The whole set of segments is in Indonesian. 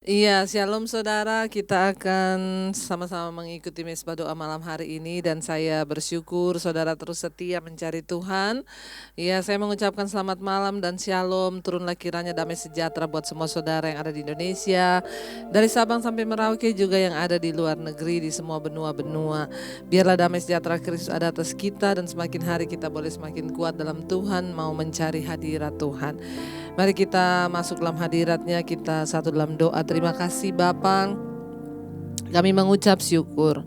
Iya, shalom saudara. Kita akan sama-sama mengikuti mesbah doa malam hari ini dan saya bersyukur saudara terus setia mencari Tuhan. Iya, saya mengucapkan selamat malam dan shalom. Turunlah kiranya damai sejahtera buat semua saudara yang ada di Indonesia, dari Sabang sampai Merauke, juga yang ada di luar negeri, di semua benua-benua. Biarlah damai sejahtera Kristus ada atas kita dan semakin hari kita boleh semakin kuat dalam Tuhan, mau mencari hadirat Tuhan. Mari kita masuk dalam hadiratnya, kita satu dalam doa. Terima kasih Bapa, kami mengucap syukur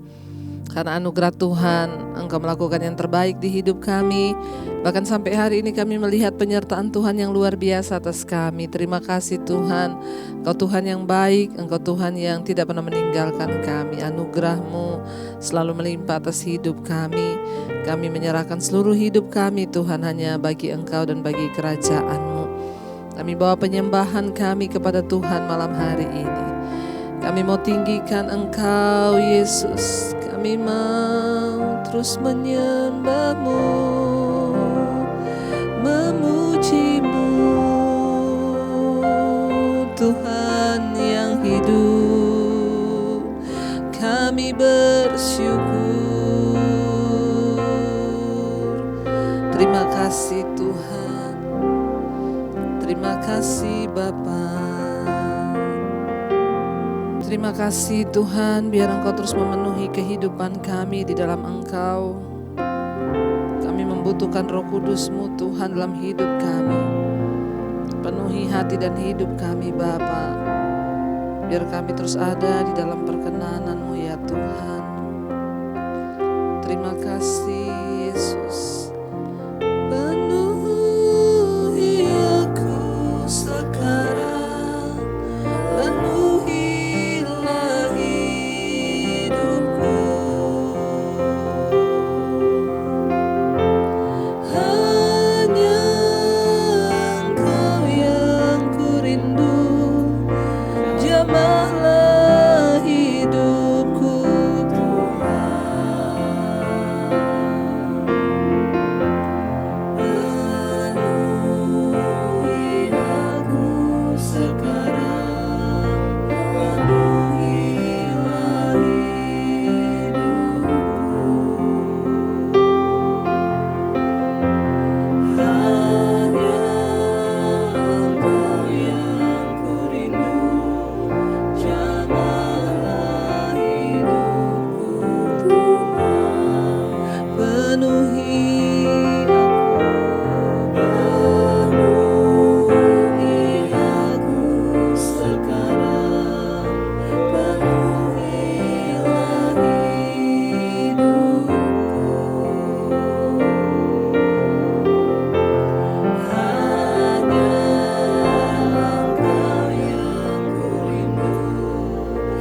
karena anugerah Tuhan, Engkau melakukan yang terbaik di hidup kami. Bahkan sampai hari ini kami melihat penyertaan Tuhan yang luar biasa atas kami. Terima kasih Tuhan, Engkau Tuhan yang baik, Engkau Tuhan yang tidak pernah meninggalkan kami. Anugerah-Mu selalu melimpah atas hidup kami. Kami menyerahkan seluruh hidup kami Tuhan hanya bagi Engkau dan bagi kerajaan-Mu. Kami bawa penyembahan kami kepada Tuhan malam hari ini. Kami mau tinggikan Engkau Yesus. Kami mau terus menyembah-Mu, memuji-Mu, Tuhan yang hidup. Kami bersyukur. Terima kasih Tuhan. Terima kasih Bapa. Terima kasih Tuhan, biar Engkau terus memenuhi kehidupan kami di dalam Engkau. Kami membutuhkan Roh Kudus-Mu Tuhan dalam hidup kami. Penuhi hati dan hidup kami Bapa, biar kami terus ada di dalam perkenan-Mu ya Tuhan. Terima kasih Yesus. Penuhi aku sekarang, penuhilah hidupku. Hanya Engkau yang kurindu, jamahlah hidupku Tuhan. Penuhi aku sekarang, penuhilah hidupku. Hanya Engkau yang kurindu, jamahlah hidupku Tuhan. Penuhi aku sekarang, penuhilah hidupku. Hanya Engkau yang kurindu,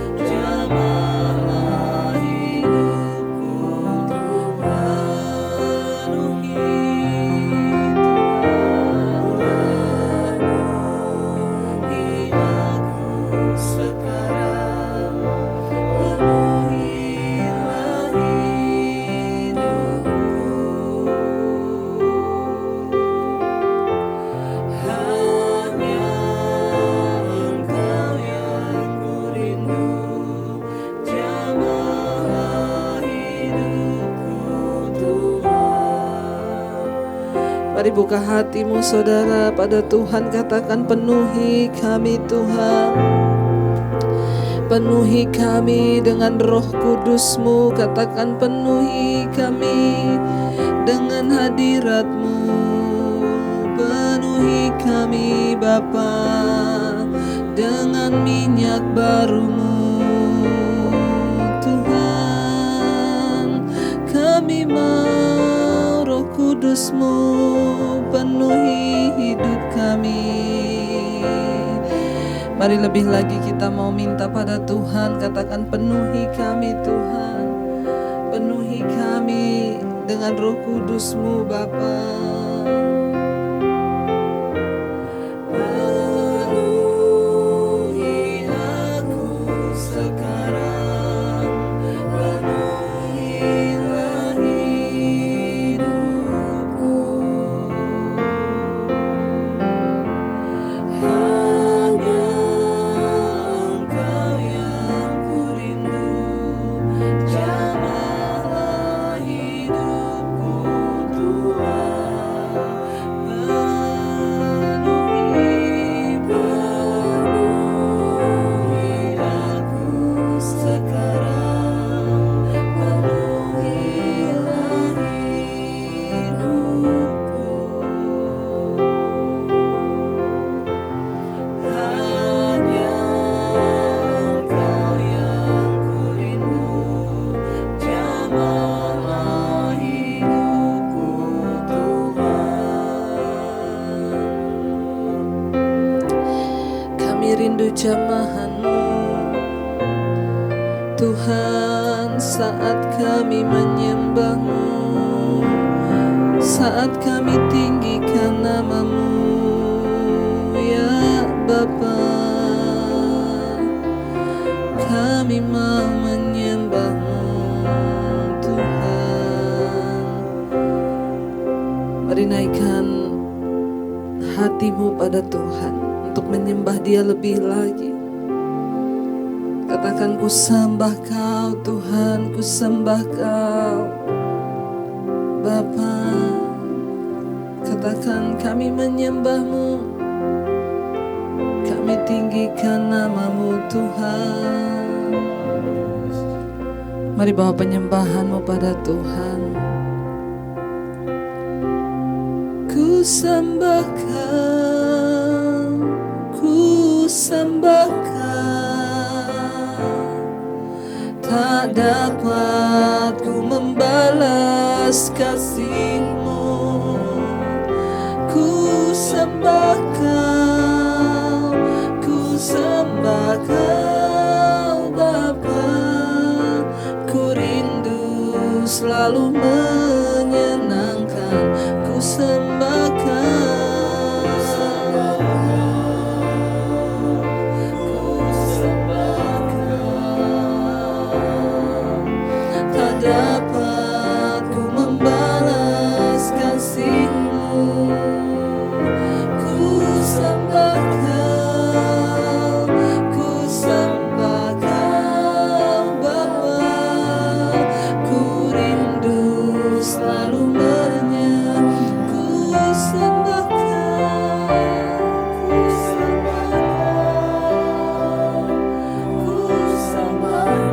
jamahlah hidupku Tuhan. Penuhi aku sekarang, penuhilah hidupku. Hanya Engkau yang kurindu, jamahlah hidupku Tuhan. Mari buka hatimu saudara pada Tuhan, katakan penuhi kami Tuhan. Penuhi kami dengan Roh Kudus-Mu, katakan penuhi kami dengan hadirat-Mu. Penuhi kami Bapa dengan minyak baru-Mu Tuhan. Kami mau Roh Kudus-Mu penuhi hidup kami. Mari lebih lagi kita mau minta pada Tuhan, katakan penuhi kami Tuhan. Penuhi kami dengan Roh Kudus-Mu Bapa. Penuhi aku sekarang, penuhilah hidupku. Hanya rindu jamahan-Mu Tuhan, saat kami menyembah-Mu, saat kami tinggikan nama-Mu ya Bapa. Kami mau menyembah-Mu Tuhan. Mari naikkan hatimu pada Tuhan untuk menyembah Dia lebih lagi. Katakan, ku sembah Kau Tuhan, ku sembah Kau Bapa. Katakan, kami menyembah-Mu, kami tinggikan nama-Mu Tuhan. Mari bawa penyembahan-Mu pada Tuhan. Ku sembah Kau, ku sembah Kau. Tak dapat ku membalas kasih-Mu. Ku sembah Kau, ku sembah Kau Bapa. Ku rindu selalu menyenangkan. Ku sembah Kau. Dapat ku membalas kasih-Mu. Ku sembah Kau, ku sembah Kau Bapa. Ku rindu selalu menyembah. Ku sembah Kau, ku sembah Kau, ku sembah Kau.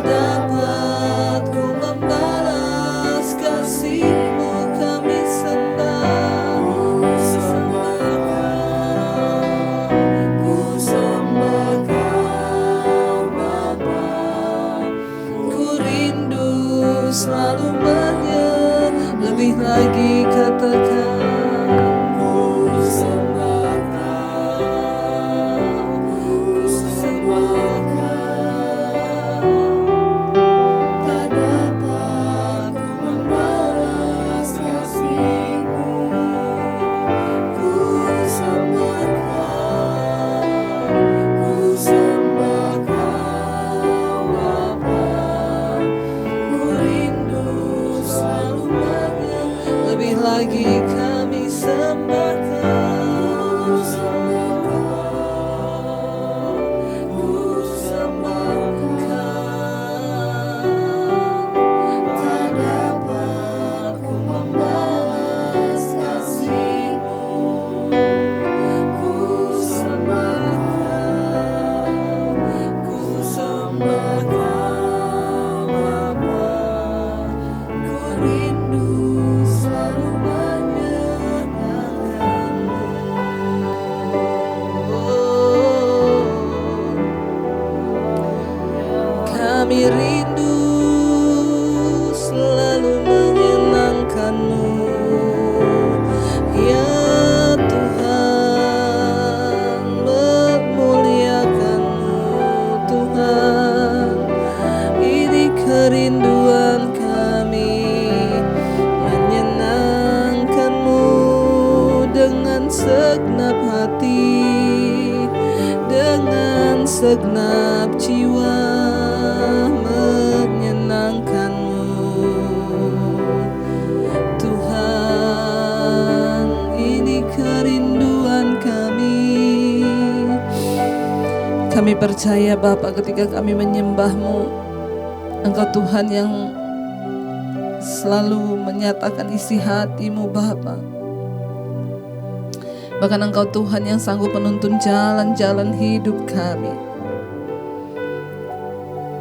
Dapat ku membalas kasih-Mu, kami sembah. Ku sembah Kau, ku sembah Kau Bapa. Ku rindu selalu menyembah. Lebih lagi katakan, ku sembah Kau, ku sembah Kau. Lebih lagi kami sembah Kau, ku sembah Kau. Tak dapat ku membalas kasih-Mu. Ku sembah Kau, ku sembah Kau Bapa. Ku rindu selalu menyenangkan-Mu. Kami rindu selalu menyenangkan-Mu ya Tuhan, memuliakan-Mu Tuhan. Ini kerinduan kami, menyenangkan-Mu dengan segenap hati, dengan segenap jiwa, menyenangkan-Mu Tuhan. Ini kerinduan kami. Kami percaya Bapa, ketika kami menyembah-Mu, Engkau Tuhan yang selalu menyatakan isi hati-Mu Bapa. Bahkan Engkau Tuhan yang sanggup menuntun jalan-jalan hidup kami.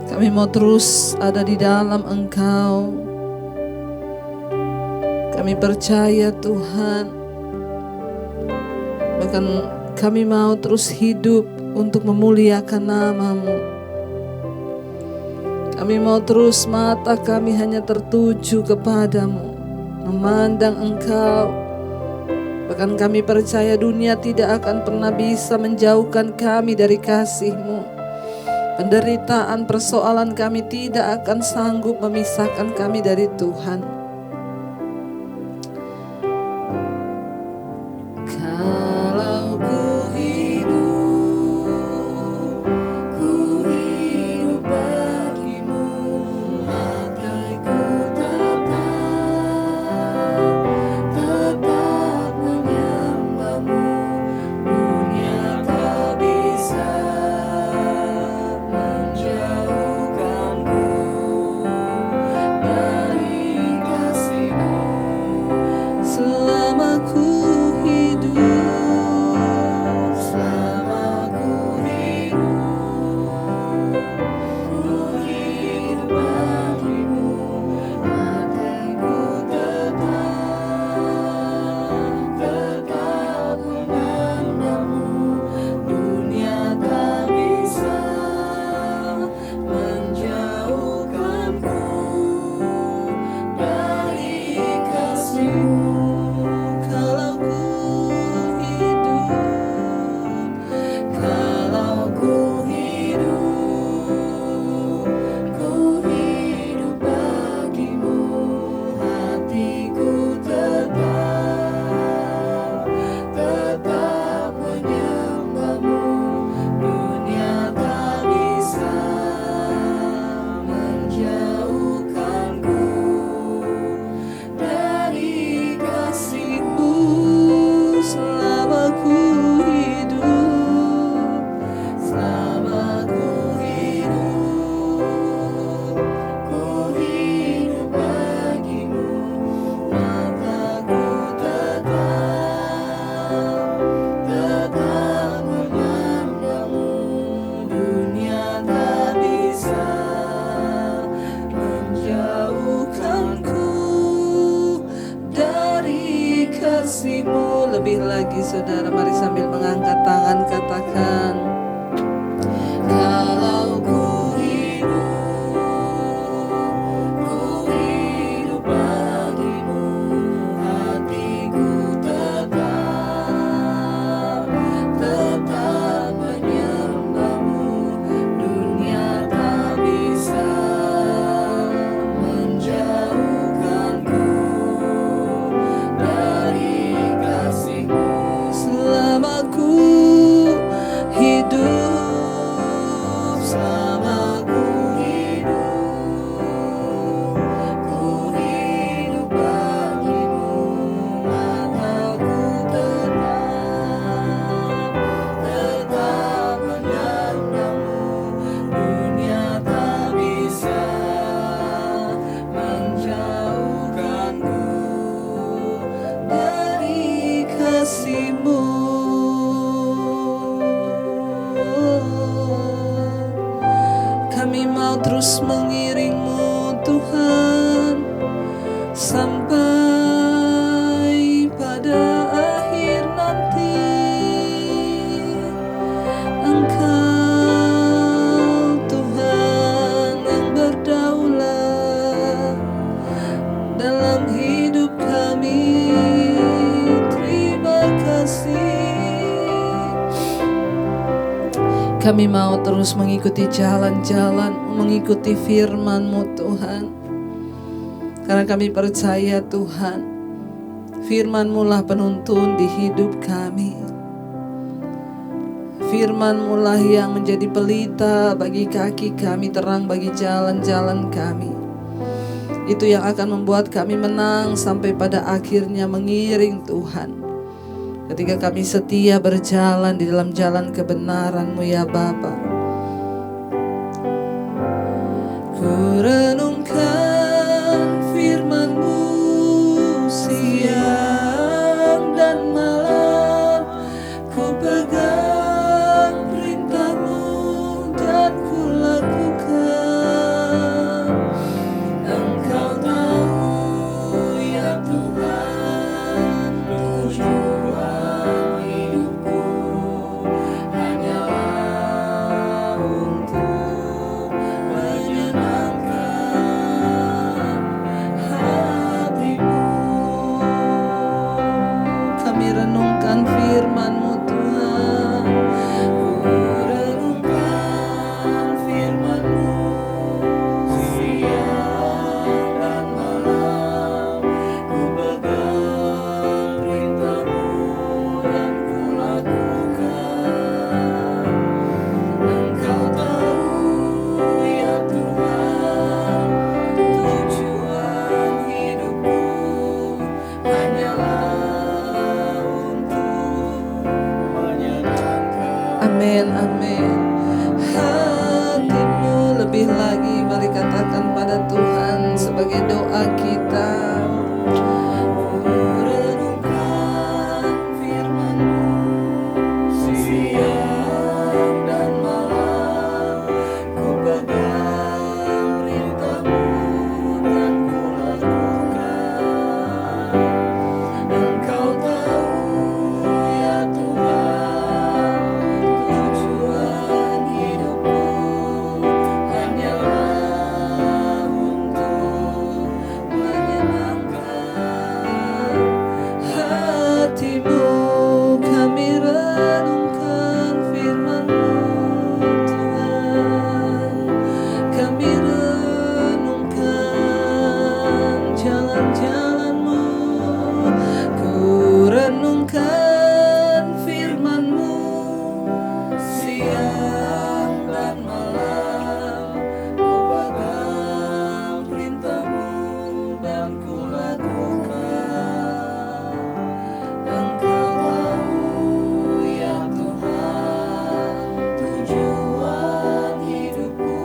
Kami mau terus ada di dalam Engkau. Kami percaya Tuhan. Bahkan kami mau terus hidup untuk memuliakan nama-Mu. Kami mau terus mata kami hanya tertuju kepadamu, memandang Engkau. Bahkan kami percaya dunia tidak akan pernah bisa menjauhkan kami dari kasih-Mu. Penderitaan, persoalan kami tidak akan sanggup memisahkan kami dari Tuhan. Kalau ku hidup bagimu, hatiku tetap menyembahmu. Dunia tak bisa menjauhkanku dari kasih-Mu. Selama ku hidup bagimu, hatiku tetap memandangmu. Dunia tak bisa menjauhkanku dari kasih-Mu. Kalau ku hidup bagimu, hatiku tetap menyembahmu. Dunia tak bisa menjauhkanku dari kasih-Mu. Selama ku hidup bagimu, mataku tetap memandangmu. Dunia tak bisa menjauhkanku dari kasih-Mu. Lebih lagi saudara, mari sambil mengangkat tangan katakan, kalau ku hidup bagimu, hatiku tetap menyembahmu. Dunia tak bisa menjauhkanku dari kasih-Mu. Selama ku hidup bagimu, mataku tetap memandangmu. Dunia tak bisa menjauhkanku dari kasih-Mu. Kami mau terus mengiring-Mu Tuhan sampai pada akhir nanti. Engkau Tuhan yang berdaulat dalam hidup kami. Terima kasih. Kami mau terus mengikuti jalan-jalan, mengikuti firman-Mu Tuhan. Karena kami percaya Tuhan, firman-Mu lah penuntun di hidup kami. Firman-Mu lah yang menjadi pelita bagi kaki kami, terang bagi jalan-jalan kami. Itu yang akan membuat kami menang sampai pada akhirnya mengiring Tuhan. Ketika kami setia berjalan di dalam jalan kebenaran-Mu ya Bapa. Ku renungkan firman-Mu siang dan malam. Ku pegang perintah-Mu dan ku lakukan. Engkau tahu ya Tuhan, tujuan hidupku hanyalah untuk menyenangkan merenungkan firman-Mu Tuhan. Ku renungkan firman-Mu siang dan malam. Ku pegang perintah-Mu dan ku lakukan. Engkau tahu ya Tuhan, tujuan hidupku hanyalah untuk menyenangkan. Amin, amin. Hatimu lebih lagi, mari katakan pada Tuhan sebagai doa kita. Ku renungkan firman-Mu siang dan malam. Ku pegang perintah-Mu dan ku lakukan. Engkau tahu ya Tuhan, tujuan hidupku hanyalah untuk menyenangkan hatimu. Kami renungkan firman-Mu Tuhan. Kami renungkan jalan-jalan-Mu. Ku renungkan firman-Mu siang dan malam. Ku pegang perintah-Mu dan ku lakukan. Engkau tahu ya Tuhan, tujuan hidupku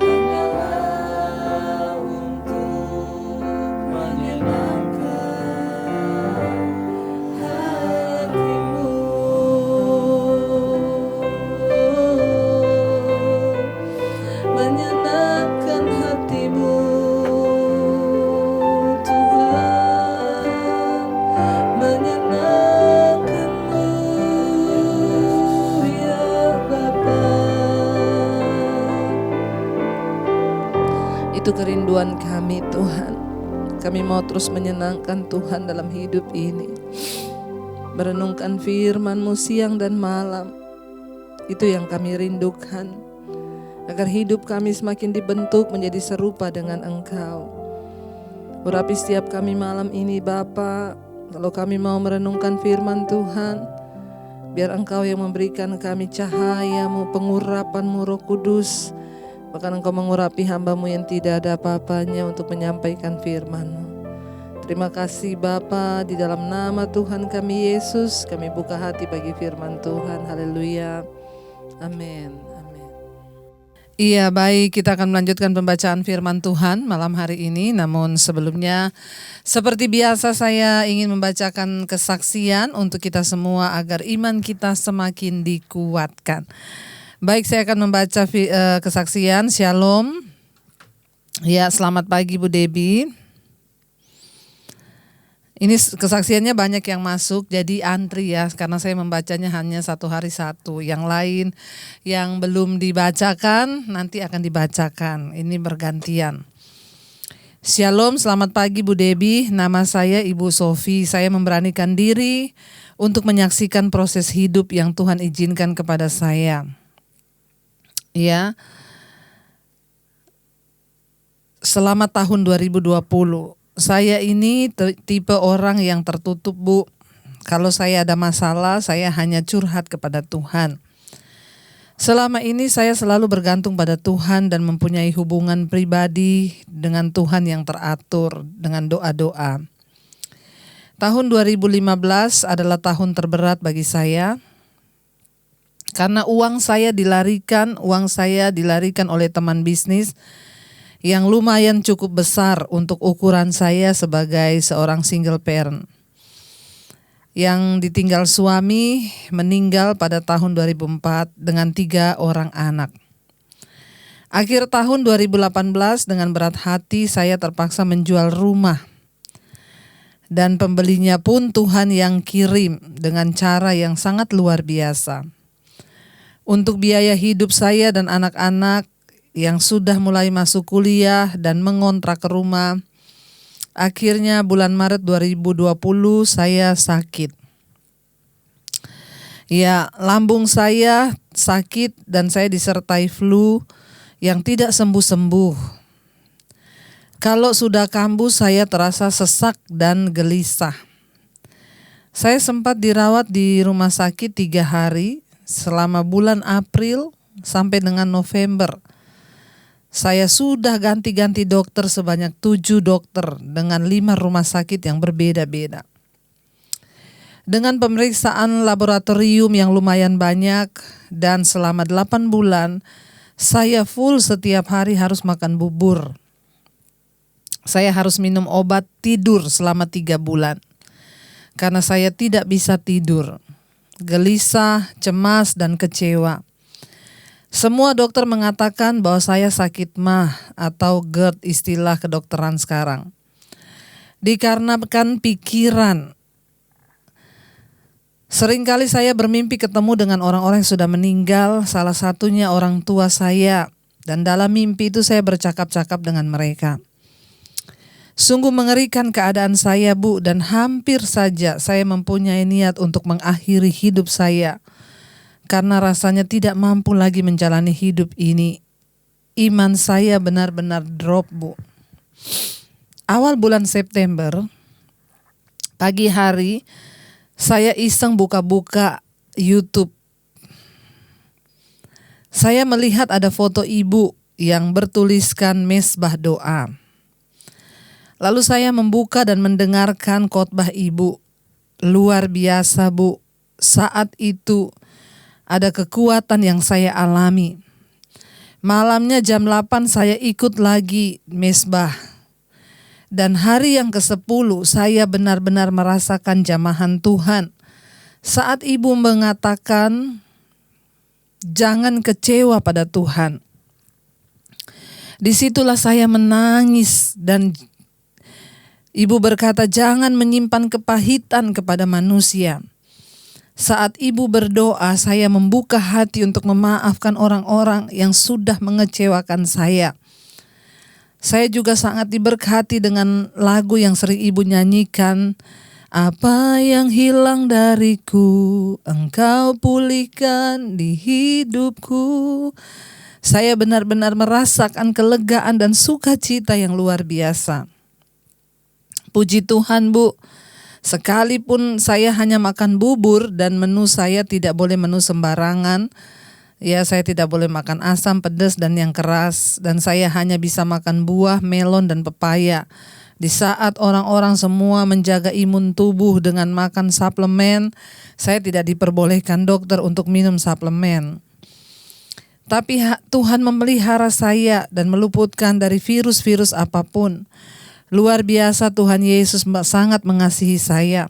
hanyalah untuk menyenangkan hatimu. Menyenangkan hatimu Tuhan, menyenangkan-Mu ya Bapa. Itu kerinduan kami Tuhan. Kami mau terus menyenangkan Tuhan dalam hidup ini. Merenungkan firman-Mu siang dan malam. Itu yang kami rindukan. Agar hidup kami semakin dibentuk menjadi serupa dengan Engkau. Urapi setiap kami malam ini Bapa. Kalau kami mau merenungkan firman Tuhan, biar Engkau yang memberikan kami cahaya-Mu, pengurapan-Mu Roh Kudus. Bahkan Engkau mengurapi hamba-Mu yang tidak ada apa-apanya untuk menyampaikan firman-Mu. Terima kasih Bapa, di dalam nama Tuhan kami Yesus, kami buka hati bagi firman Tuhan. Haleluya. Amin. Amin. Iya, baik, kita akan melanjutkan pembacaan firman Tuhan malam hari ini. Namun sebelumnya, seperti biasa saya ingin membacakan kesaksian untuk kita semua agar iman kita semakin dikuatkan. Baik, saya akan membaca kesaksian. Shalom. Ya, selamat pagi Bu Debbie. Ini kesaksiannya banyak yang masuk, jadi antri ya, karena saya membacanya hanya satu hari satu. Yang lain yang belum dibacakan nanti akan dibacakan. Ini bergantian. Shalom, selamat pagi Bu Debbie. Nama saya Ibu Sofi. Saya memberanikan diri untuk menyaksikan proses hidup yang Tuhan izinkan kepada saya. Ya. Selama tahun 2020, saya ini tipe orang yang tertutup Bu. Kalau saya ada masalah, saya hanya curhat kepada Tuhan. Selama ini saya selalu bergantung pada Tuhan dan mempunyai hubungan pribadi dengan Tuhan yang teratur dengan doa-doa. Tahun 2015 adalah tahun terberat bagi saya. Karena uang saya dilarikan oleh teman bisnis yang lumayan cukup besar untuk ukuran saya sebagai seorang single parent. Yang ditinggal suami meninggal pada tahun 2004 dengan 3 orang anak. Akhir tahun 2018 dengan berat hati saya terpaksa menjual rumah. Dan pembelinya pun Tuhan yang kirim dengan cara yang sangat luar biasa. Untuk biaya hidup saya dan anak-anak yang sudah mulai masuk kuliah dan mengontrak rumah. Akhirnya bulan Maret 2020 saya sakit. Ya, lambung saya sakit dan saya disertai flu yang tidak sembuh-sembuh. Kalau sudah kambuh saya terasa sesak dan gelisah. Saya sempat dirawat di rumah sakit 3 hari selama bulan April sampai dengan November. Saya sudah ganti-ganti dokter sebanyak 7 dokter dengan 5 rumah sakit yang berbeda-beda. Dengan pemeriksaan laboratorium yang lumayan banyak dan selama 8 bulan, saya full setiap hari harus makan bubur. Saya harus minum obat tidur selama 3 bulan. Karena saya tidak bisa tidur. Gelisah, cemas, dan kecewa. Semua dokter mengatakan bahwa saya sakit MAH atau GERD istilah kedokteran sekarang. Dikarenakan pikiran. Seringkali saya bermimpi ketemu dengan orang-orang yang sudah meninggal, salah satunya orang tua saya. Dan dalam mimpi itu saya bercakap-cakap dengan mereka. Sungguh mengerikan keadaan saya, Bu, dan hampir saja saya mempunyai niat untuk mengakhiri hidup saya. Karena rasanya tidak mampu lagi menjalani hidup ini. Iman saya benar-benar drop, Bu. Awal bulan September, pagi hari, saya iseng buka-buka YouTube. Saya melihat ada foto ibu yang bertuliskan mesbah doa. Lalu saya membuka dan mendengarkan khotbah ibu. Luar biasa, Bu. Saat itu ada kekuatan yang saya alami. Malamnya jam 8 saya ikut lagi mesbah. Dan hari yang ke-10 saya benar-benar merasakan jamahan Tuhan. Saat ibu mengatakan, jangan kecewa pada Tuhan. Disitulah saya menangis dan ibu berkata, jangan menyimpan kepahitan kepada manusia. Saat ibu berdoa, saya membuka hati untuk memaafkan orang-orang yang sudah mengecewakan saya. Saya juga sangat diberkati dengan lagu yang sering ibu nyanyikan. Apa yang hilang dariku, engkau pulihkan di hidupku. Saya benar-benar merasakan kelegaan dan sukacita yang luar biasa. Puji Tuhan, Bu, sekalipun saya hanya makan bubur dan menu saya tidak boleh menu sembarangan. Ya, saya tidak boleh makan asam, pedas, dan yang keras. Dan saya hanya bisa makan buah, melon, dan pepaya. Di saat orang-orang semua menjaga imun tubuh dengan makan suplemen, saya tidak diperbolehkan dokter untuk minum suplemen. Tapi Tuhan memelihara saya dan meluputkan dari virus-virus apapun. Luar biasa, Tuhan Yesus sangat mengasihi saya.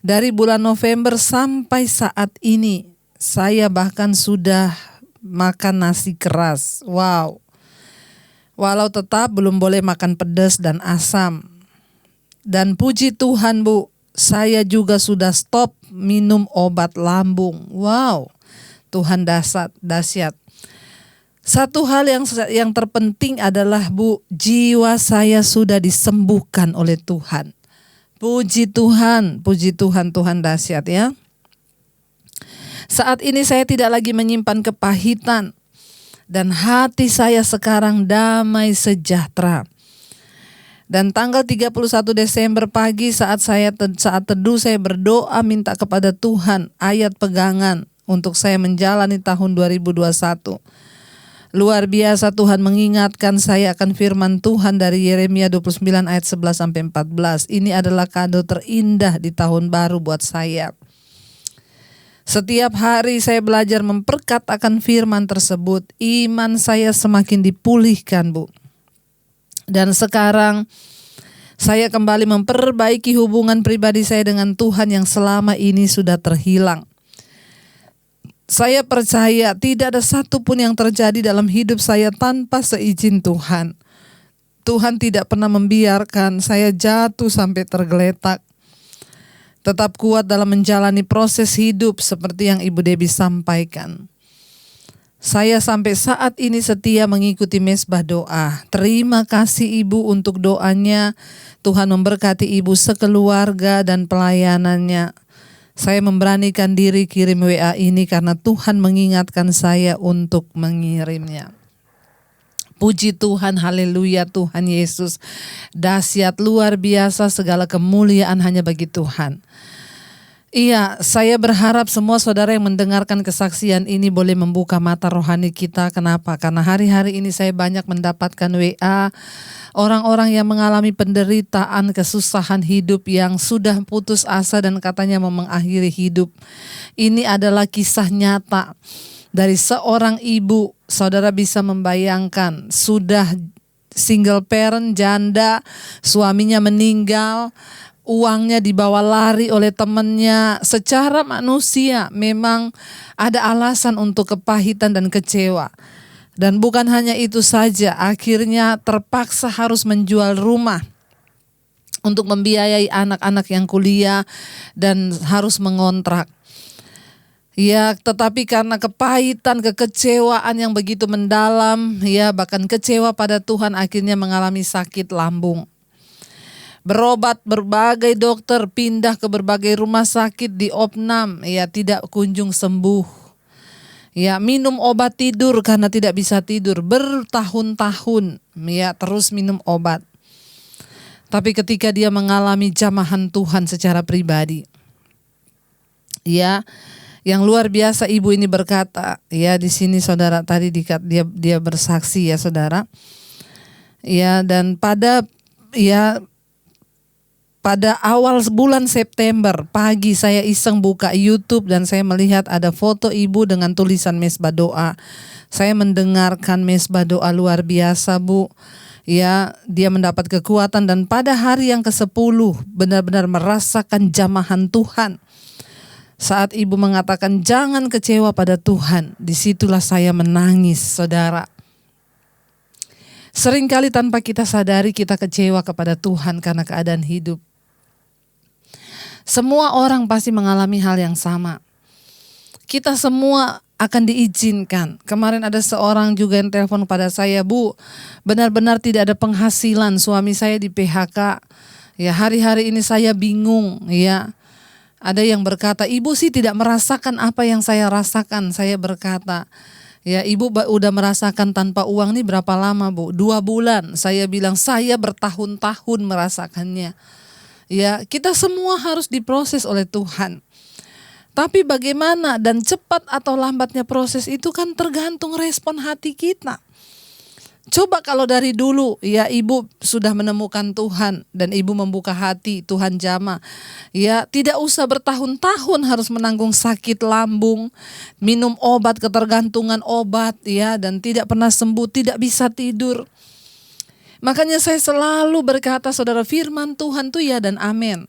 Dari bulan November sampai saat ini, saya bahkan sudah makan nasi keras. Wow. Walau tetap belum boleh makan pedas dan asam. Dan puji Tuhan, Bu, saya juga sudah stop minum obat lambung. Wow. Tuhan dahsyat. Satu hal yang terpenting adalah, Bu, jiwa saya sudah disembuhkan oleh Tuhan. Puji Tuhan, Tuhan dahsyat ya. Saat ini saya tidak lagi menyimpan kepahitan dan hati saya sekarang damai sejahtera. Dan tanggal 31 Desember pagi saat teduh saya berdoa minta kepada Tuhan ayat pegangan untuk saya menjalani tahun 2021. Luar biasa, Tuhan mengingatkan saya akan firman Tuhan dari Yeremia 29 ayat 11 sampai 14. Ini adalah kado terindah di tahun baru buat saya. Setiap hari saya belajar memperkatakan firman tersebut. Iman saya semakin dipulihkan, Bu. Dan sekarang saya kembali memperbaiki hubungan pribadi saya dengan Tuhan yang selama ini sudah terhilang. Saya percaya tidak ada satupun yang terjadi dalam hidup saya tanpa seizin Tuhan. Tuhan tidak pernah membiarkan saya jatuh sampai tergeletak. Tetap kuat dalam menjalani proses hidup seperti yang Ibu Debbie sampaikan. Saya sampai saat ini setia mengikuti mesbah doa. Terima kasih Ibu untuk doanya. Tuhan memberkati Ibu sekeluarga dan pelayanannya. Saya memberanikan diri kirim WA ini karena Tuhan mengingatkan saya untuk mengirimnya. Puji Tuhan, haleluya, Tuhan Yesus dahsyat, luar biasa, segala kemuliaan hanya bagi Tuhan. Iya, saya berharap semua saudara yang mendengarkan kesaksian ini boleh membuka mata rohani kita. Kenapa? Karena hari-hari ini saya banyak mendapatkan WA orang-orang yang mengalami penderitaan, kesusahan hidup, yang sudah putus asa dan katanya mau mengakhiri hidup. Ini adalah kisah nyata dari seorang ibu. Saudara bisa membayangkan, sudah single parent, janda, suaminya meninggal, uangnya dibawa lari oleh temannya. Secara manusia memang ada alasan untuk kepahitan dan kecewa. Dan bukan hanya itu saja, akhirnya terpaksa harus menjual rumah untuk membiayai anak-anak yang kuliah dan harus mengontrak. Ya, tetapi karena kepahitan, kekecewaan yang begitu mendalam, ya bahkan kecewa pada Tuhan, akhirnya mengalami sakit lambung. Berobat berbagai dokter, pindah ke berbagai rumah sakit, diopnam, ya tidak kunjung sembuh. Ya, minum obat tidur karena tidak bisa tidur bertahun-tahun, ya terus minum obat. Tapi ketika dia mengalami jamahan Tuhan secara pribadi, ya, yang luar biasa, ibu ini berkata, ya di sini saudara tadi dia bersaksi ya saudara, ya, dan pada awal bulan September pagi saya iseng buka YouTube dan saya melihat ada foto ibu dengan tulisan mesbah doa. Saya mendengarkan mesbah doa luar biasa, Bu. Ya, dia mendapat kekuatan dan pada hari yang ke-10 benar-benar merasakan jamahan Tuhan. Saat ibu mengatakan jangan kecewa pada Tuhan, disitulah saya menangis, saudara. Seringkali tanpa kita sadari kita kecewa kepada Tuhan karena keadaan hidup. Semua orang pasti mengalami hal yang sama. Kita semua akan diizinkan. Kemarin ada seorang juga yang telepon pada saya, Bu, benar-benar tidak ada penghasilan, suami saya di PHK. Ya, hari-hari ini saya bingung, ya. Ada yang berkata, ibu sih tidak merasakan apa yang saya rasakan. Saya berkata, ya ibu udah merasakan tanpa uang nih berapa lama, Bu? 2 bulan. Saya bilang saya bertahun-tahun merasakannya. Ya, kita semua harus diproses oleh Tuhan. Tapi bagaimana dan cepat atau lambatnya proses itu kan tergantung respon hati kita. Coba kalau dari dulu ya ibu sudah menemukan Tuhan dan ibu membuka hati, Tuhan jamah. Ya, tidak usah bertahun-tahun harus menanggung sakit lambung, minum obat, ketergantungan obat ya, dan tidak pernah sembuh, tidak bisa tidur. Makanya saya selalu berkata, saudara, firman Tuhan tuh ya dan amin.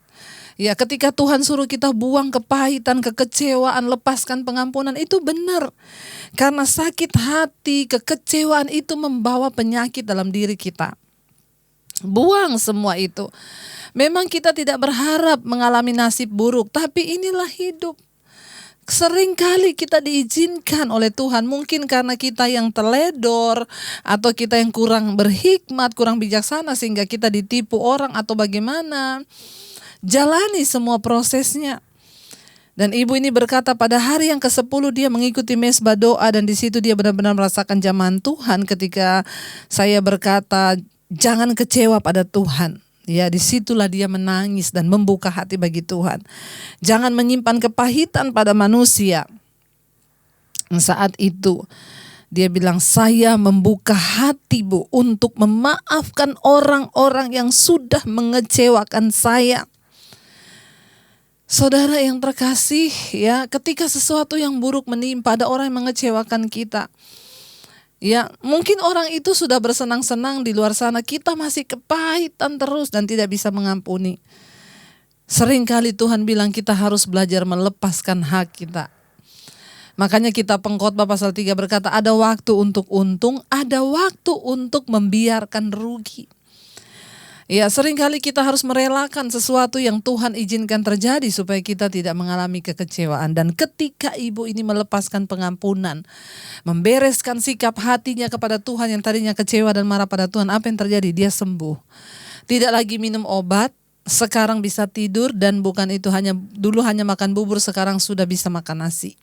Ya, ketika Tuhan suruh kita buang kepahitan, kekecewaan, lepaskan pengampunan, itu benar. Karena sakit hati, kekecewaan itu membawa penyakit dalam diri kita. Buang semua itu. Memang kita tidak berharap mengalami nasib buruk, tapi inilah hidup. Seringkali kita diizinkan oleh Tuhan, mungkin karena kita yang teledor atau kita yang kurang berhikmat, kurang bijaksana sehingga kita ditipu orang atau bagaimana. Jalani semua prosesnya. Dan ibu ini berkata pada hari yang ke-10 dia mengikuti mesbah doa dan di situ dia benar-benar merasakan jamahan Tuhan ketika saya berkata jangan kecewa pada Tuhan. Ya, disitulah dia menangis dan membuka hati bagi Tuhan. Jangan menyimpan kepahitan pada manusia. Saat itu dia bilang, saya membuka hati, Bu, untuk memaafkan orang-orang yang sudah mengecewakan saya. Saudara yang terkasih, ya, ketika sesuatu yang buruk menimpa, ada orang yang mengecewakan kita. Ya, mungkin orang itu sudah bersenang-senang di luar sana, kita masih kepahitan terus dan tidak bisa mengampuni. Seringkali Tuhan bilang kita harus belajar melepaskan hak kita. Makanya kitab Pengkhotbah pasal 3 berkata ada waktu untuk untung, ada waktu untuk membiarkan rugi. Ya, seringkali kita harus merelakan sesuatu yang Tuhan izinkan terjadi supaya kita tidak mengalami kekecewaan. Dan ketika ibu ini melepaskan pengampunan, membereskan sikap hatinya kepada Tuhan yang tadinya kecewa dan marah pada Tuhan, apa yang terjadi? Dia sembuh. Tidak lagi minum obat, sekarang bisa tidur, dan bukan itu dulu hanya makan bubur, sekarang sudah bisa makan nasi.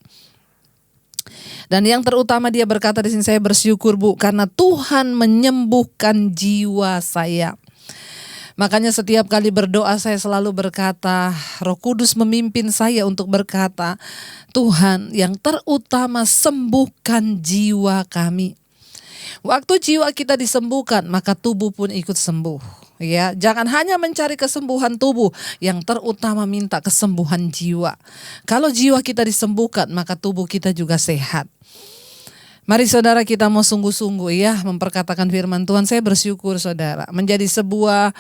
Dan yang terutama dia berkata di sini, saya bersyukur Bu, karena Tuhan menyembuhkan jiwa saya. Makanya setiap kali berdoa saya selalu berkata, Roh Kudus memimpin saya untuk berkata, Tuhan yang terutama sembuhkan jiwa kami. Waktu jiwa kita disembuhkan, maka tubuh pun ikut sembuh. Ya, jangan hanya mencari kesembuhan tubuh, yang terutama minta kesembuhan jiwa. Kalau jiwa kita disembuhkan, maka tubuh kita juga sehat. Mari saudara, kita mau sungguh-sungguh ya memperkatakan firman Tuhan. Saya bersyukur saudara, menjadi sebuah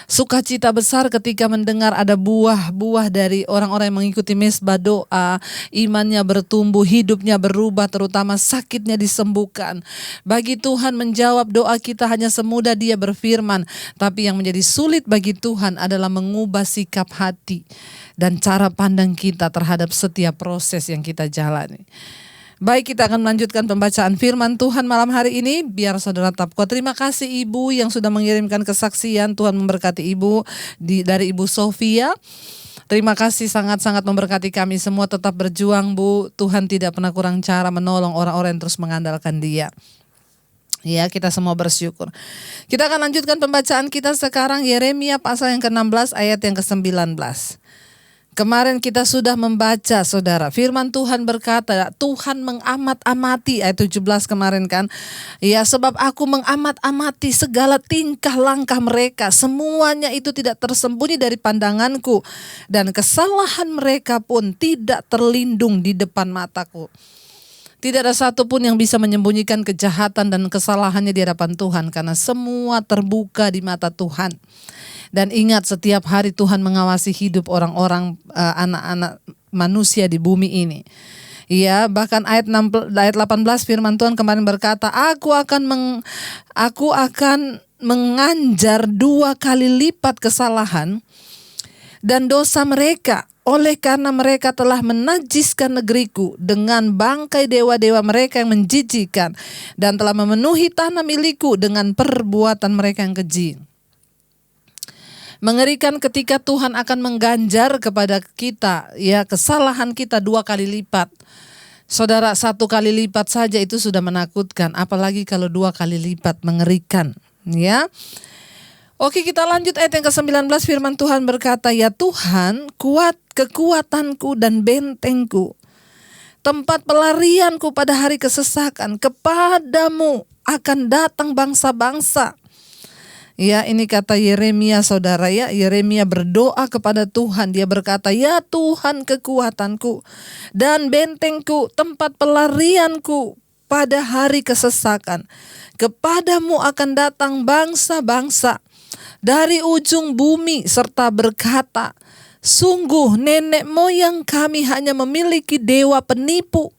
sukacita besar ketika mendengar ada buah-buah dari orang-orang yang mengikuti mesbah doa. Imannya bertumbuh, hidupnya berubah, terutama sakitnya disembuhkan. Bagi Tuhan menjawab doa kita hanya semudah Dia berfirman. Tapi yang menjadi sulit bagi Tuhan adalah mengubah sikap hati dan cara pandang kita terhadap setiap proses yang kita jalani. Baik, kita akan melanjutkan pembacaan firman Tuhan malam hari ini. Biar saudara tetap kuat. Terima kasih Ibu yang sudah mengirimkan kesaksian. Tuhan memberkati Ibu dari Ibu Sofia. Terima kasih, sangat-sangat memberkati kami semua. Tetap berjuang Bu. Tuhan tidak pernah kurang cara menolong orang-orang yang terus mengandalkan Dia. Ya, kita semua bersyukur. Kita akan lanjutkan pembacaan kita sekarang, Yeremia pasal yang ke-16 ayat yang ke-19. Kemarin kita sudah membaca saudara, firman Tuhan berkata, Tuhan mengamat-amati, ayat 17 kemarin kan. Ya, sebab aku mengamat-amati segala tingkah langkah mereka, semuanya itu tidak tersembunyi dari pandanganku, dan kesalahan mereka pun tidak terlindung di depan mataku. Tidak ada satupun yang bisa menyembunyikan kejahatan dan kesalahannya di hadapan Tuhan, karena semua terbuka di mata Tuhan. Dan ingat, setiap hari Tuhan mengawasi hidup orang-orang, anak-anak manusia di bumi ini. Ya, bahkan ayat 18 firman Tuhan kemarin berkata, Aku akan menganjar 2 kali lipat kesalahan dan dosa mereka, oleh karena mereka telah menajiskan negeriku dengan bangkai dewa-dewa mereka yang menjijikkan, dan telah memenuhi tanah milikku dengan perbuatan mereka yang keji. Mengerikan ketika Tuhan akan mengganjar kepada kita ya kesalahan kita 2 kali lipat. Saudara, 1 kali lipat saja itu sudah menakutkan, apalagi kalau 2 kali lipat, mengerikan ya. Oke, kita lanjut ayat yang ke-19. Firman Tuhan berkata, Ya Tuhan, kekuatanku dan bentengku, tempat pelarianku pada hari kesesakan, kepadamu akan datang bangsa-bangsa. Ya, ini kata Yeremia saudara ya. Yeremia berdoa kepada Tuhan. Dia berkata, Ya Tuhan, kekuatanku dan bentengku, tempat pelarianku pada hari kesesakan, kepadamu akan datang bangsa-bangsa dari ujung bumi serta berkata, Sungguh nenek moyang kami hanya memiliki dewa penipu,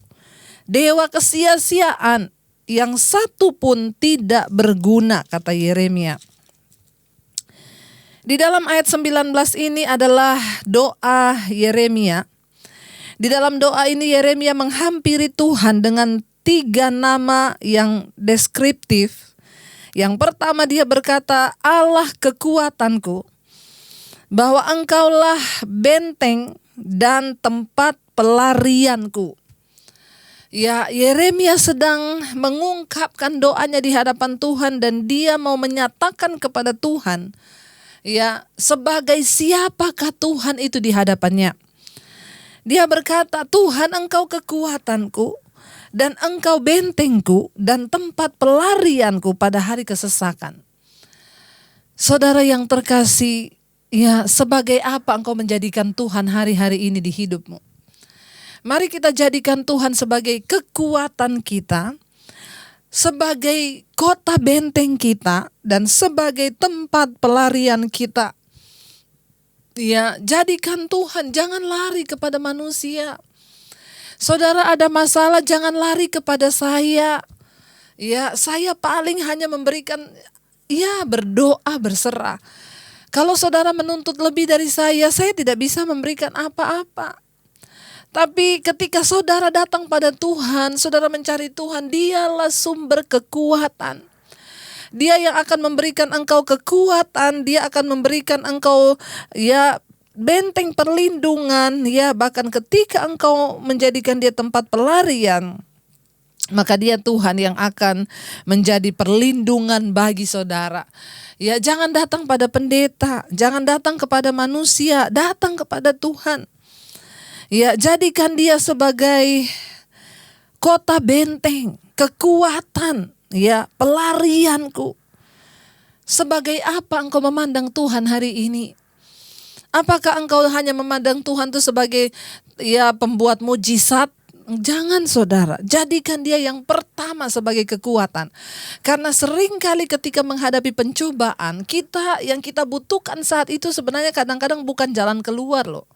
dewa kesia-siaan, yang satu pun tidak berguna, kata Yeremia. Di dalam ayat 19 ini adalah doa Yeremia. Di dalam doa ini Yeremia menghampiri Tuhan dengan 3 nama yang deskriptif. Yang pertama dia berkata, Allah kekuatanku, bahwa engkaulah benteng dan tempat pelarianku. Ya, Yeremia sedang mengungkapkan doanya di hadapan Tuhan, dan dia mau menyatakan kepada Tuhan, ya, sebagai siapakah Tuhan itu di hadapannya. Dia berkata, Tuhan, engkau kekuatanku dan engkau bentengku dan tempat pelarianku pada hari kesesakan. Saudara yang terkasih, ya, sebagai apa engkau menjadikan Tuhan hari-hari ini di hidupmu? Mari kita jadikan Tuhan sebagai kekuatan kita, sebagai kota benteng kita, dan sebagai tempat pelarian kita. Ya, jadikan Tuhan, jangan lari kepada manusia. Saudara ada masalah, jangan lari kepada saya. Ya, saya paling hanya memberikan, ya, berdoa, berserah. Kalau saudara menuntut lebih dari saya tidak bisa memberikan apa-apa. Tapi ketika saudara datang pada Tuhan, saudara mencari Tuhan, Dialah sumber kekuatan. Dia yang akan memberikan engkau kekuatan, dia akan memberikan engkau benteng perlindungan, bahkan ketika engkau menjadikan dia tempat pelarian, maka dia Tuhan yang akan menjadi perlindungan bagi saudara. Jangan datang pada pendeta, jangan datang kepada manusia, datang kepada Tuhan. Jadikan dia sebagai kota benteng, kekuatan, pelarianku. Sebagai apa engkau memandang Tuhan hari ini? Apakah engkau hanya memandang Tuhan itu sebagai pembuat mujizat? Jangan saudara, jadikan dia yang pertama sebagai kekuatan. Karena seringkali ketika menghadapi pencobaan, yang kita butuhkan saat itu sebenarnya kadang-kadang bukan jalan keluar loh.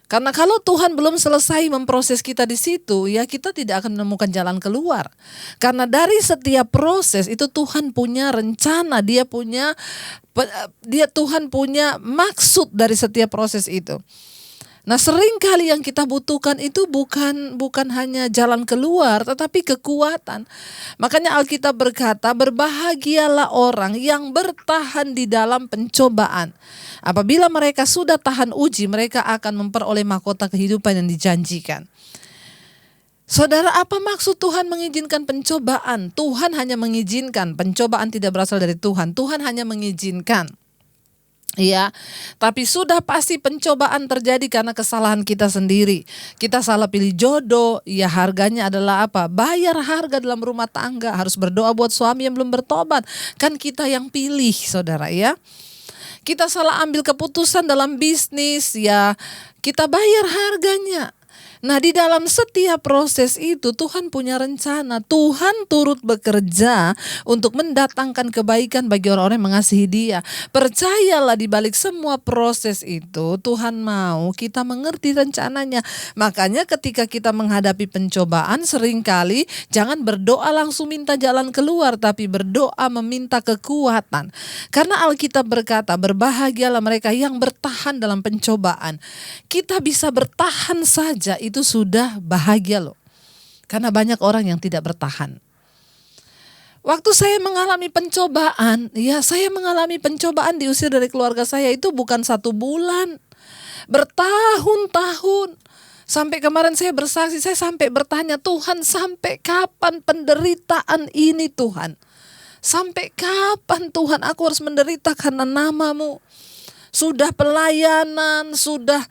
Karena kalau Tuhan belum selesai memproses kita di situ, kita tidak akan menemukan jalan keluar. Karena dari setiap proses itu Tuhan punya rencana, Tuhan punya maksud dari setiap proses itu. Nah, seringkali yang kita butuhkan itu bukan hanya jalan keluar, tetapi kekuatan. Makanya Alkitab berkata, berbahagialah orang yang bertahan di dalam pencobaan. Apabila mereka sudah tahan uji, mereka akan memperoleh mahkota kehidupan yang dijanjikan. Saudara, apa maksud Tuhan mengizinkan pencobaan? Tuhan hanya mengizinkan, pencobaan tidak berasal dari Tuhan. Tuhan hanya mengizinkan. Tapi sudah pasti pencobaan terjadi karena kesalahan kita sendiri. Kita salah pilih jodoh, harganya adalah apa? Bayar harga dalam rumah tangga, harus berdoa buat suami yang belum bertobat. Kan kita yang pilih, saudara Kita salah ambil keputusan dalam bisnis, kita bayar harganya. Nah, di dalam setiap proses itu Tuhan punya rencana. Tuhan turut bekerja untuk mendatangkan kebaikan bagi orang-orang yang mengasihi Dia. Percayalah, di balik semua proses itu Tuhan mau kita mengerti rencananya. Makanya ketika kita menghadapi pencobaan, seringkali jangan berdoa langsung minta jalan keluar, tapi berdoa meminta kekuatan. Karena Alkitab berkata, berbahagialah mereka yang bertahan dalam pencobaan. Kita bisa bertahan saja, itu sudah bahagia loh. Karena banyak orang yang tidak bertahan. Waktu saya mengalami pencobaan, saya mengalami pencobaan diusir dari keluarga saya itu bukan 1 bulan, bertahun-tahun. Sampai kemarin saya bersaksi, saya sampai bertanya, Tuhan, sampai kapan penderitaan ini Tuhan? Sampai kapan Tuhan aku harus menderita karena nama-Mu? Sudah pelayanan, sudah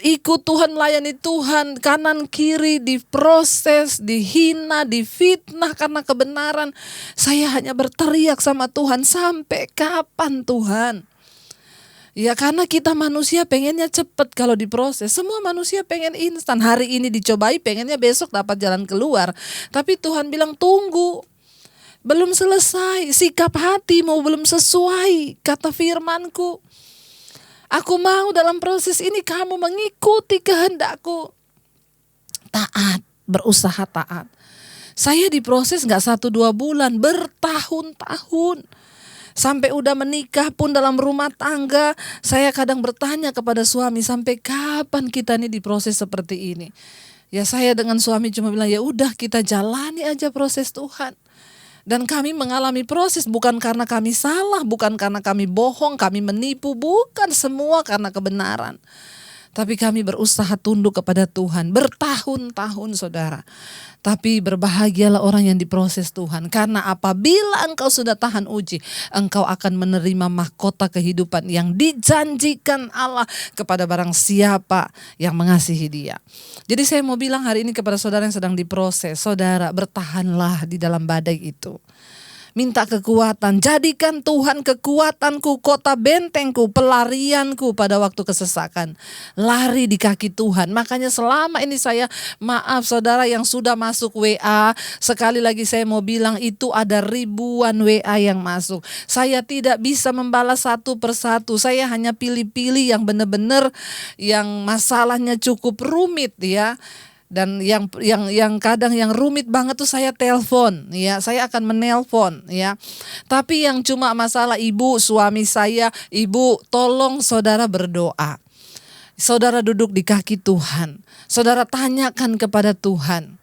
ikut Tuhan, melayani Tuhan, kanan kiri diproses, dihina, difitnah karena kebenaran. Saya hanya berteriak sama Tuhan, sampai kapan Tuhan? Karena kita manusia pengennya cepat kalau diproses. Semua manusia pengen instan, hari ini dicobai pengennya besok dapat jalan keluar. Tapi Tuhan bilang tunggu, belum selesai, sikap hatimu belum sesuai kata firman-Ku. Aku mau dalam proses ini kamu mengikuti kehendak-Ku. Taat, berusaha taat. Saya diproses gak 1-2 bulan, bertahun-tahun. Sampai udah menikah pun dalam rumah tangga, saya kadang bertanya kepada suami, sampai kapan kita ini diproses seperti ini? Saya dengan suami cuma bilang, ya udah kita jalani aja proses Tuhan. Dan kami mengalami proses bukan karena kami salah, bukan karena kami bohong, kami menipu, bukan, semua karena kebenaran. Tapi kami berusaha tunduk kepada Tuhan bertahun-tahun, saudara. Tapi berbahagialah orang yang diproses Tuhan. Karena apabila engkau sudah tahan uji, engkau akan menerima mahkota kehidupan yang dijanjikan Allah kepada barang siapa yang mengasihi Dia. Jadi saya mau bilang hari ini kepada saudara yang sedang diproses, saudara, bertahanlah di dalam badai itu. Minta kekuatan, jadikan Tuhan kekuatanku, kota bentengku, pelarianku pada waktu kesesakan. Lari di kaki Tuhan. Makanya selama ini saya, maaf saudara yang sudah masuk WA, sekali lagi saya mau bilang itu ada ribuan WA yang masuk. Saya tidak bisa membalas satu persatu, saya hanya pilih-pilih yang benar-benar yang masalahnya cukup rumit Dan yang kadang yang rumit banget tuh saya telepon, saya akan menelpon, Tapi yang cuma masalah ibu, suami saya, ibu, tolong saudara berdoa. Saudara duduk di kaki Tuhan, saudara tanyakan kepada Tuhan.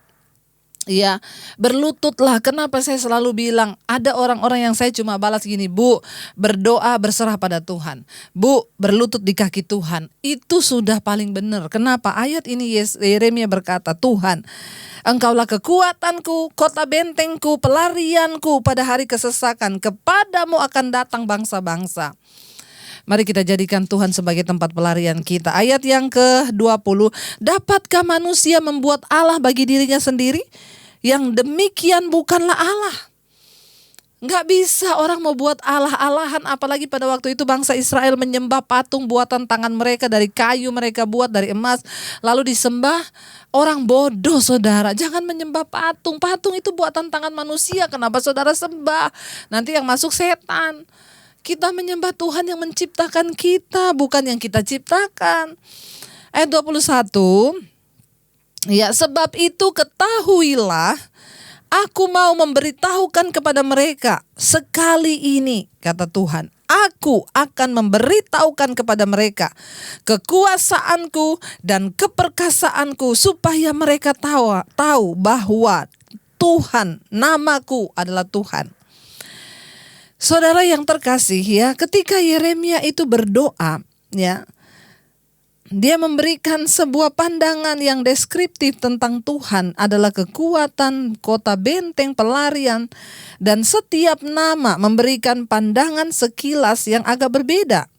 Ya, berlututlah. Kenapa saya selalu bilang ada orang-orang yang saya cuma balas gini, Bu, berdoa berserah pada Tuhan. Bu, berlutut di kaki Tuhan. Itu sudah paling benar. Kenapa? Ayat ini Yeremia berkata, Tuhan, Engkaulah kekuatanku, kota bentengku, pelarianku pada hari kesesakan. Kepadamu akan datang bangsa-bangsa. Mari kita jadikan Tuhan sebagai tempat pelarian kita. Ayat yang ke-20, dapatkah manusia membuat Allah bagi dirinya sendiri? Yang demikian bukanlah Allah. Nggak bisa orang mau buat Allah-alahan, apalagi pada waktu itu bangsa Israel menyembah patung buatan tangan mereka, dari kayu mereka buat, dari emas, lalu disembah. Orang bodoh saudara, jangan menyembah patung. Patung itu buatan tangan manusia, kenapa saudara sembah? Nanti yang masuk setan. Kita menyembah Tuhan yang menciptakan kita, bukan yang kita ciptakan. Ayat 21, ya, sebab itu ketahuilah, aku mau memberitahukan kepada mereka sekali ini, kata Tuhan. Aku akan memberitahukan kepada mereka kekuasaanku dan keperkasaanku, supaya mereka tahu bahwa Tuhan, namaku adalah Tuhan. Saudara yang terkasih, ya, ketika Yeremia itu berdoa, ya, dia memberikan sebuah pandangan yang deskriptif tentang Tuhan adalah kekuatan, kota benteng, pelarian, dan setiap nama memberikan pandangan sekilas yang agak berbeda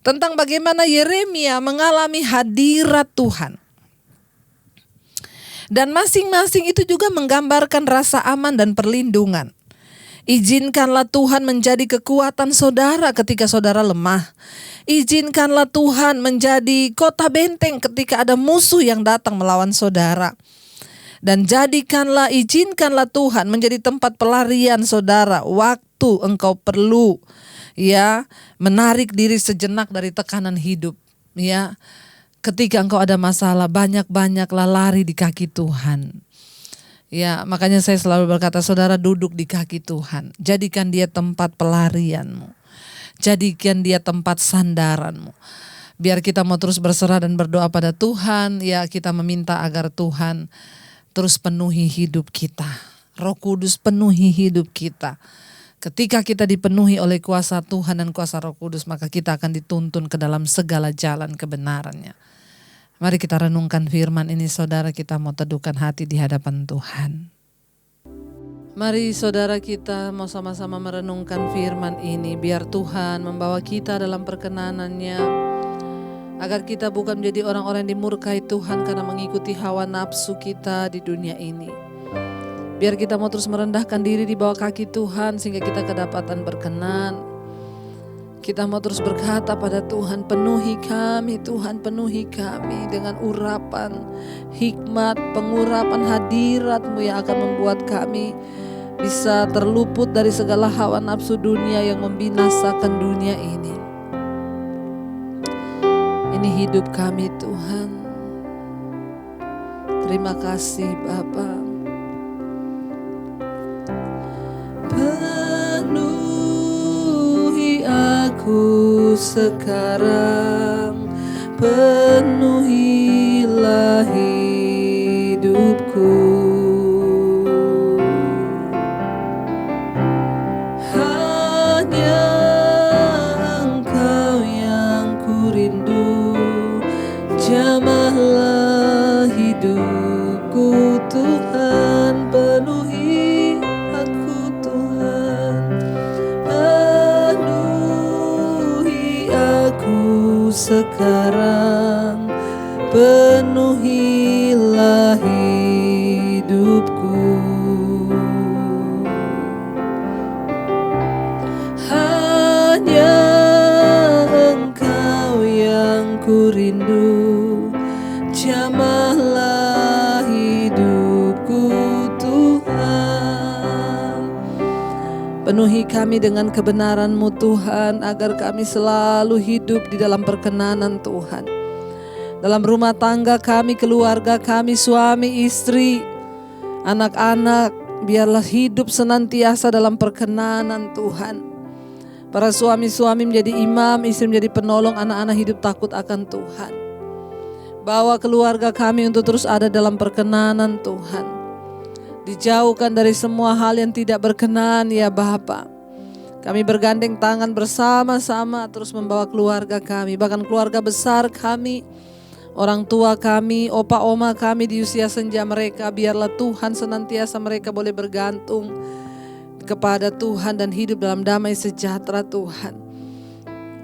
tentang bagaimana Yeremia mengalami hadirat Tuhan. Dan masing-masing itu juga menggambarkan rasa aman dan perlindungan. Izinkanlah Tuhan menjadi kekuatan saudara ketika saudara lemah. Izinkanlah Tuhan menjadi kota benteng ketika ada musuh yang datang melawan saudara. Dan izinkanlah Tuhan menjadi tempat pelarian saudara waktu engkau perlu, ya, menarik diri sejenak dari tekanan hidup, ya. Ketika engkau ada masalah, banyak-banyaklah lari di kaki Tuhan. Ya, makanya saya selalu berkata, saudara duduk di kaki Tuhan. Jadikan dia tempat pelarianmu. Jadikan dia tempat sandaranmu. Biar kita mau terus berserah dan berdoa pada Tuhan, ya, kita meminta agar Tuhan terus penuhi hidup kita. Roh Kudus penuhi hidup kita. Ketika kita dipenuhi oleh kuasa Tuhan dan kuasa Roh Kudus, maka kita akan dituntun ke dalam segala jalan kebenarannya. Mari kita renungkan firman ini saudara, kita mau teduhkan hati di hadapan Tuhan. Mari saudara kita mau sama-sama merenungkan firman ini, biar Tuhan membawa kita dalam perkenanannya, agar kita bukan menjadi orang-orang yang dimurkai Tuhan karena mengikuti hawa nafsu kita di dunia ini. Biar kita mau terus merendahkan diri di bawah kaki Tuhan sehingga kita kedapatan berkenan. Kita mau terus berkata pada Tuhan, penuhi kami Tuhan, penuhi kami dengan urapan, hikmat, pengurapan hadirat-Mu yang akan membuat kami bisa terluput dari segala hawa nafsu dunia yang membinasakan dunia ini. Ini hidup kami Tuhan. Terima kasih Bapa. Penuhi aku sekarang, penuhilah hidupku. Hanya Engkau yang kurindu, jamahlah hidupku Tuhan, penuhi aku Tuhan, penuhi aku sekarang, penuhilah hidupku. Hanya Engkau yang kurindu, jamahlah hidupku Tuhan. Penuhi kami dengan kebenaran-Mu Tuhan, agar kami selalu hidup di dalam perkenanan Tuhan. Dalam rumah tangga kami, keluarga kami, suami, istri, anak-anak, biarlah hidup senantiasa dalam perkenanan Tuhan. Para suami-suami menjadi imam, istri menjadi penolong, anak-anak hidup takut akan Tuhan. Bawa keluarga kami untuk terus ada dalam perkenanan Tuhan. dijauhkan dari semua hal yang tidak berkenan ya Bapa. Kami bergandeng tangan bersama-sama terus membawa keluarga kami, bahkan keluarga besar kami, orang tua kami, opa oma kami di usia senja mereka. Biarlah Tuhan senantiasa mereka boleh bergantung kepada Tuhan dan hidup dalam damai sejahtera Tuhan.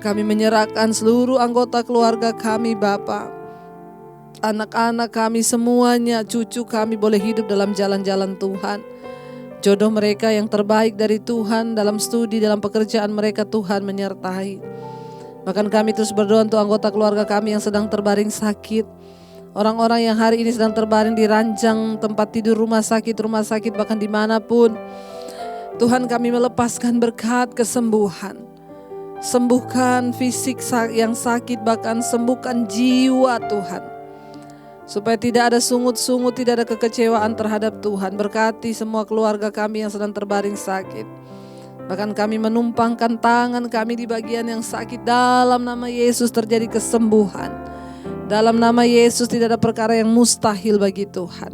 Kami menyerahkan seluruh anggota keluarga kami Bapa, anak-anak kami semuanya, cucu kami boleh hidup dalam jalan-jalan Tuhan. Jodoh mereka yang terbaik dari Tuhan, dalam studi, dalam pekerjaan mereka Tuhan menyertai. Bahkan kami terus berdoa untuk anggota keluarga kami yang sedang terbaring sakit, orang-orang yang hari ini sedang terbaring di ranjang tempat tidur rumah sakit, bahkan dimanapun. Tuhan, kami melepaskan berkat kesembuhan. Sembuhkan fisik yang sakit, bahkan sembuhkan jiwa Tuhan. Supaya tidak ada sungut-sungut, tidak ada kekecewaan terhadap Tuhan. Berkati semua keluarga kami yang sedang terbaring sakit. Bahkan kami menumpangkan tangan kami di bagian yang sakit. Dalam nama Yesus terjadi kesembuhan. Dalam nama Yesus tidak ada perkara yang mustahil bagi Tuhan.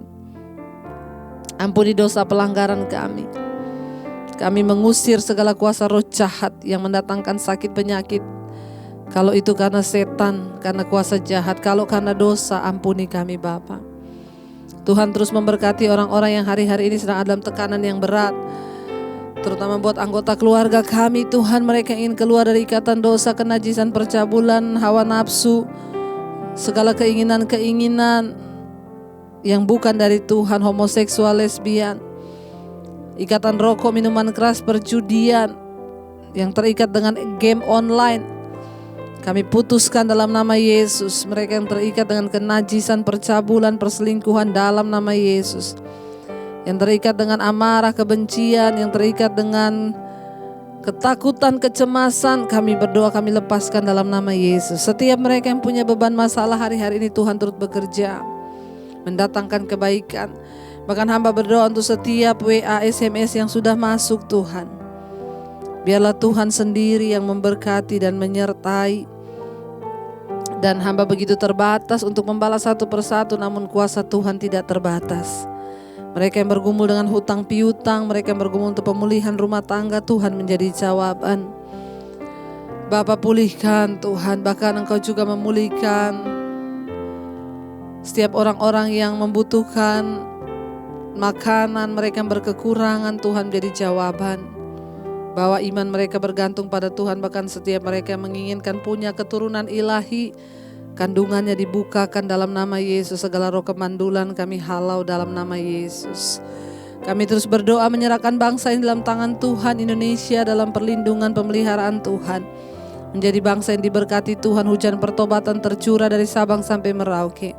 Ampuni dosa pelanggaran kami. Kami mengusir segala kuasa roh jahat yang mendatangkan sakit penyakit. Kalau itu karena setan, karena kuasa jahat, kalau karena dosa, ampuni kami Bapa. Tuhan terus memberkati orang-orang yang hari-hari ini sedang dalam tekanan yang berat, terutama buat anggota keluarga kami. Tuhan, mereka ingin keluar dari ikatan dosa, kenajisan, percabulan, hawa nafsu, segala keinginan-keinginan yang bukan dari Tuhan, homoseksual, lesbian, ikatan rokok, minuman keras, perjudian, yang terikat dengan game online. Kami putuskan dalam nama Yesus. Mereka yang terikat dengan kenajisan, percabulan, perselingkuhan dalam nama Yesus. Yang terikat dengan amarah, kebencian, yang terikat dengan ketakutan, kecemasan, kami berdoa, kami lepaskan dalam nama Yesus. Setiap mereka yang punya beban masalah hari-hari ini, Tuhan turut bekerja, mendatangkan kebaikan. Bahkan hamba berdoa untuk setiap WA, SMS yang sudah masuk Tuhan. Biarlah Tuhan sendiri yang memberkati dan menyertai. Dan hamba begitu terbatas untuk membalas satu persatu, namun kuasa Tuhan tidak terbatas. Mereka yang bergumul dengan hutang piutang, mereka yang bergumul untuk pemulihan rumah tangga, Tuhan menjadi jawaban. Bapa, pulihkan Tuhan, bahkan Engkau juga memulihkan setiap orang-orang yang membutuhkan makanan, mereka yang berkekurangan, Tuhan menjadi jawaban. Bahwa iman mereka bergantung pada Tuhan, bahkan setiap mereka yang menginginkan punya keturunan ilahi, kandungannya dibukakan dalam nama Yesus. Segala roh kemandulan kami halau dalam nama Yesus. Kami terus berdoa menyerahkan bangsa ini dalam tangan Tuhan, Indonesia dalam perlindungan pemeliharaan Tuhan. Menjadi bangsa yang diberkati Tuhan, hujan pertobatan tercurah dari Sabang sampai Merauke.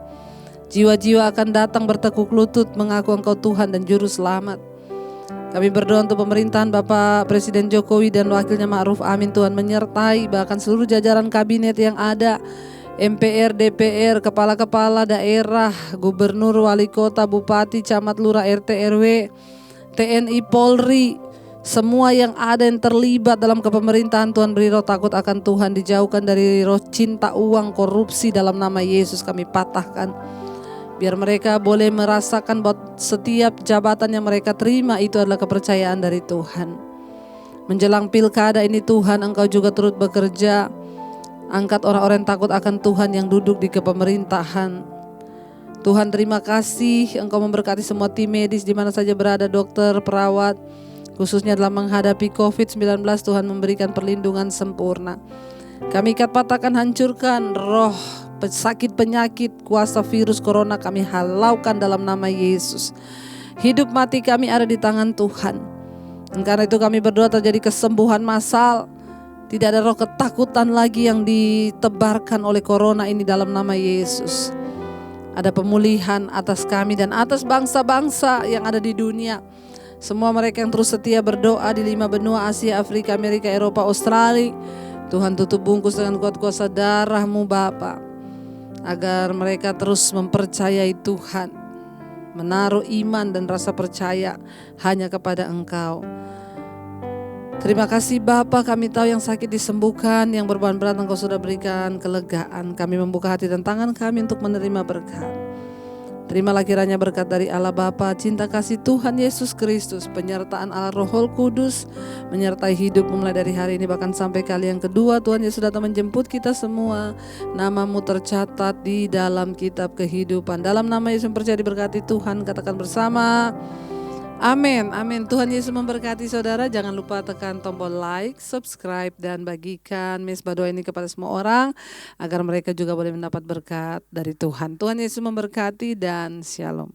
Jiwa-jiwa akan datang bertekuk lutut mengaku Engkau Tuhan dan Juru Selamat. Kami berdoa untuk pemerintahan Bapak Presiden Jokowi dan wakilnya Ma'ruf Amin, Tuhan menyertai bahkan seluruh jajaran kabinet yang ada, MPR, DPR, kepala-kepala daerah, gubernur, wali kota, bupati, camat, lurah, RT, RW, TNI, Polri, semua yang ada yang terlibat dalam kepemerintahan. Tuhan beri roh takut akan Tuhan, dijauhkan dari roh cinta uang, korupsi dalam nama Yesus kami patahkan. Biar mereka boleh merasakan bahwa setiap jabatan yang mereka terima itu adalah kepercayaan dari Tuhan. Menjelang pilkada ini Tuhan, Engkau juga turut bekerja. Angkat orang-orang yang takut akan Tuhan yang duduk di kepemerintahan. Tuhan, terima kasih Engkau memberkati semua tim medis di mana saja berada, dokter, perawat, khususnya dalam menghadapi COVID-19. Tuhan memberikan perlindungan sempurna. Kami ikat, patahkan, hancurkan roh sakit penyakit, kuasa virus corona kami halaukan dalam nama Yesus. Hidup mati kami ada di tangan Tuhan. Dan karena itu kami berdoa terjadi kesembuhan massal. Tidak ada roh ketakutan lagi yang ditebarkan oleh corona ini dalam nama Yesus. Ada pemulihan atas kami dan atas bangsa-bangsa yang ada di dunia. Semua mereka yang terus setia berdoa di 5 benua Asia, Afrika, Amerika, Eropa, Australia. Tuhan tutup bungkus dengan kuat kuasa darah-Mu Bapa. Agar mereka terus mempercayai Tuhan, menaruh iman dan rasa percaya hanya kepada Engkau. Terima kasih Bapa, kami tahu yang sakit disembuhkan, yang beban berat Engkau sudah berikan kelegaan. Kami membuka hati dan tangan kami untuk menerima berkat. Terimalah kiranya berkat dari Allah Bapa, cinta kasih Tuhan Yesus Kristus, penyertaan Allah Roh Kudus menyertai hidup mulai dari hari ini bahkan sampai kali yang kedua Tuhan Yesus datang menjemput kita semua. Namamu tercatat di dalam kitab kehidupan. Dalam nama Yesus percaya diberkati Tuhan, katakan bersama. Amin, amin. Tuhan Yesus memberkati saudara. Jangan lupa tekan tombol like, subscribe, dan bagikan Mesbah Doa ini kepada semua orang agar mereka juga boleh mendapat berkat dari Tuhan. Tuhan Yesus memberkati dan shalom.